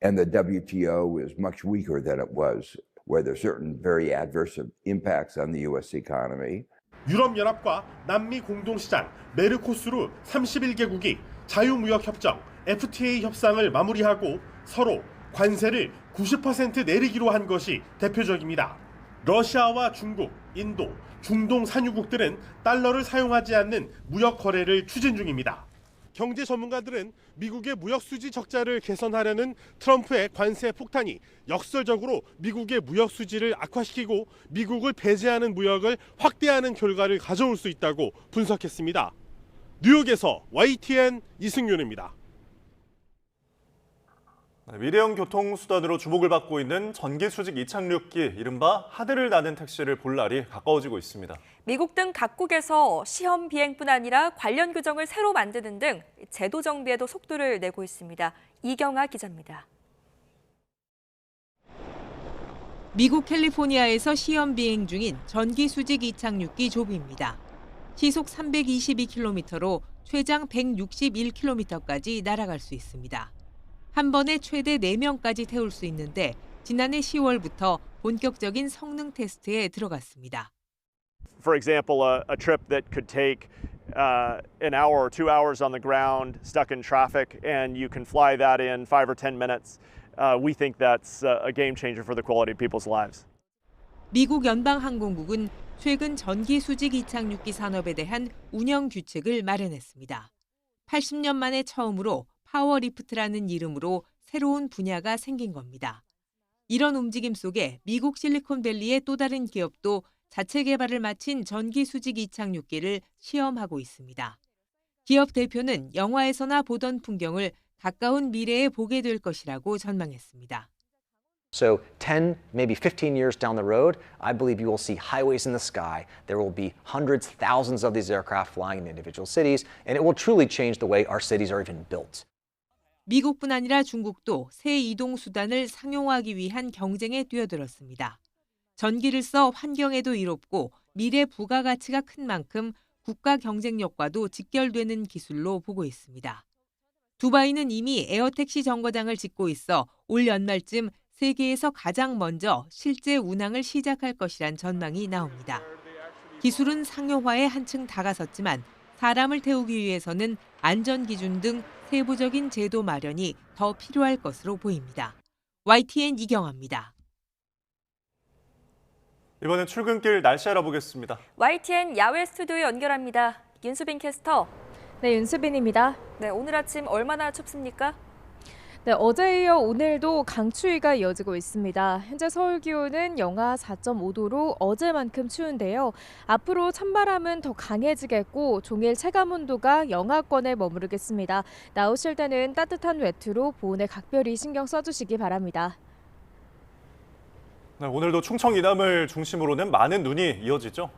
And the WTO is much weaker than it was, where there's certain very adverse impacts on the U.S. economy. 유럽연합과 남미 공동시장 메르코수르 31개국이 자유무역협정 FTA 협상을 마무리하고 서로 관세를 90% 내리기로 한 것이 대표적입니다. 러시아와 중국, 인도, 중동 산유국들은 달러를 사용하지 않는 무역 거래를 추진 중입니다. 경제 전문가들은 미국의 무역 수지 적자를 개선하려는 트럼프의 관세 폭탄이 역설적으로 미국의 무역 수지를 악화시키고 미국을 배제하는 무역을 확대하는 결과를 가져올 수 있다고 분석했습니다. 뉴욕에서 YTN 이승윤입니다. 미래형 교통수단으로 주목을 받고 있는 전기수직 이착륙기, 이른바 하늘을 나는 택시를 볼 날이 가까워지고 있습니다. 미국 등 각국에서 시험 비행뿐 아니라 관련 규정을 새로 만드는 등 제도 정비에도 속도를 내고 있습니다. 이경아 기자입니다. 미국 캘리포니아에서 시험 비행 중인 전기수직 이착륙기 조비입니다. 시속 322km로 최장 161km까지 날아갈 수 있습니다. 한 번에 최대 4명까지 태울 수 있는데 지난해 10월부터 본격적인 성능 테스트에 들어갔습니다. For example, a trip that could take an hour or 2 hours on the ground, stuck in traffic, and you can fly that in 5 or 10 minutes. We think that's a game changer for the quality of people's lives. 미국 연방항공국은 최근 전기 수직 이착륙기 산업에 대한 운영 규칙을 마련했습니다. 80년 만에 처음으로 파워리프트라는 이름으로 새로운 분야가 생긴 겁니다. 이런 움직임 속에 미국 실리콘밸리의 또 다른 기업도 자체 개발을 마친 전기 수직 이착륙기를 시험하고 있습니다. 기업 대표는 영화에서나 보던 풍경을 가까운 미래에 보게 될 것이라고 전망했습니다. So 10, maybe 15 years down the road, I believe you will see highways in the sky. There will be hundreds, thousands of these aircraft flying in individual cities, and it will truly change the way our cities are even built. 미국뿐 아니라 중국도 새 이동 수단을 상용화하기 위한 경쟁에 뛰어들었습니다. 전기를 써 환경에도 이롭고 미래 부가가치가 큰 만큼 국가 경쟁력과도 직결되는 기술로 보고 있습니다. 두바이는 이미 에어택시 정거장을 짓고 있어 올 연말쯤 세계에서 가장 먼저 실제 운항을 시작할 것이란 전망이 나옵니다. 기술은 상용화에 한층 다가섰지만 사람을 태우기 위해서는 안전기준 등 세부적인 제도 마련이 더 필요할 것으로 보입니다. YTN 이경아입니다. 이번엔 출근길 날씨 알아보겠습니다. YTN 야외 스튜디오에 연결합니다. 윤수빈 캐스터. 네, 윤수빈입니다. 네, 오늘 아침 얼마나 춥습니까? 네, 어제에 이어 오늘도 강추위가 이어지고 있습니다. 현재 서울 기온은 영하 4.5도로 어제만큼 추운데요. 앞으로 찬바람은 더 강해지겠고 종일 체감온도가 영하권에 머무르겠습니다. 나오실 때는 따뜻한 외투로 보온에 각별히 신경 써주시기 바랍니다. 네, 오늘도 충청 이남을 중심으로는 많은 눈이 이어지죠?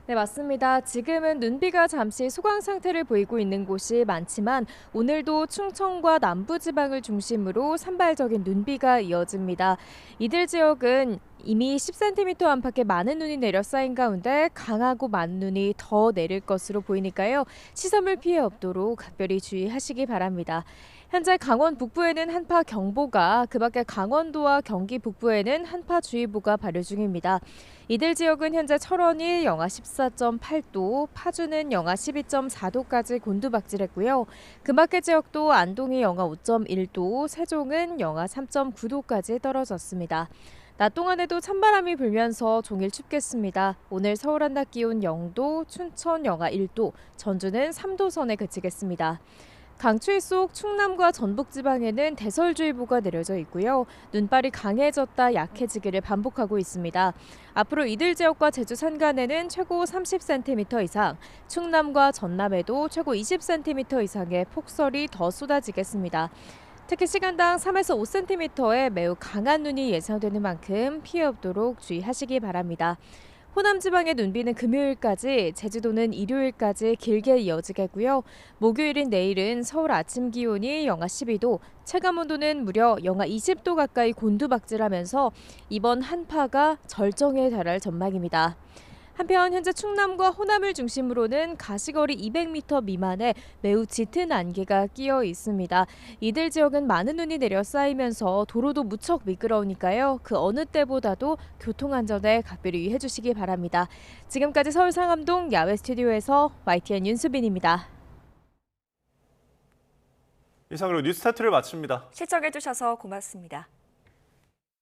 네, 맞습니다. 지금은 눈비가 잠시 소강 상태를 보이고 있는 곳이 많지만 오늘도 충청과 남부지방을 중심으로 산발적인 눈비가 이어집니다. 이들 지역은 이미 10cm 안팎의 많은 눈이 내려 쌓인 가운데 강하고 많은 눈이 더 내릴 것으로 보이니까요. 시설물 피해 없도록 각별히 주의하시기 바랍니다. 현재 강원 북부에는 한파 경보가, 그밖에 강원도와 경기 북부에는 한파주의보가 발효 중입니다. 이들 지역은 현재 철원이 영하 14.8도, 파주는 영하 12.4도까지 곤두박질했고요. 그밖의 지역도 안동이 영하 5.1도, 세종은 영하 3.9도까지 떨어졌습니다. 낮 동안에도 찬바람이 불면서 종일 춥겠습니다. 오늘 서울 한낮 기온 0도, 춘천 영하 1도, 전주는 3도 선에 그치겠습니다. 강추위 속 충남과 전북 지방에는 대설주의보가 내려져 있고요. 눈발이 강해졌다 약해지기를 반복하고 있습니다. 앞으로 이들 지역과 제주 산간에는 최고 30cm 이상, 충남과 전남에도 최고 20cm 이상의 폭설이 더 쏟아지겠습니다. 특히 시간당 3에서 5cm의 매우 강한 눈이 예상되는 만큼 피해 없도록 주의하시기 바랍니다. 호남 지방의 눈비는 금요일까지, 제주도는 일요일까지 길게 이어지겠고요. 목요일인 내일은 서울 아침 기온이 영하 12도, 체감온도는 무려 영하 20도 가까이 곤두박질하면서 이번 한파가 절정에 달할 전망입니다. 한편 현재 충남과 호남을 중심으로는 가시거리 200m 미만의 매우 짙은 안개가 끼어 있습니다. 이들 지역은 많은 눈이 내려 쌓이면서 도로도 무척 미끄러우니까요. 그 어느 때보다도 교통안전에 각별히 유의해 주시기 바랍니다. 지금까지 서울 상암동 야외 스튜디오에서 YTN 윤수빈입니다. 이상으로 뉴스타트를 마칩니다. 시청해 주셔서 고맙습니다.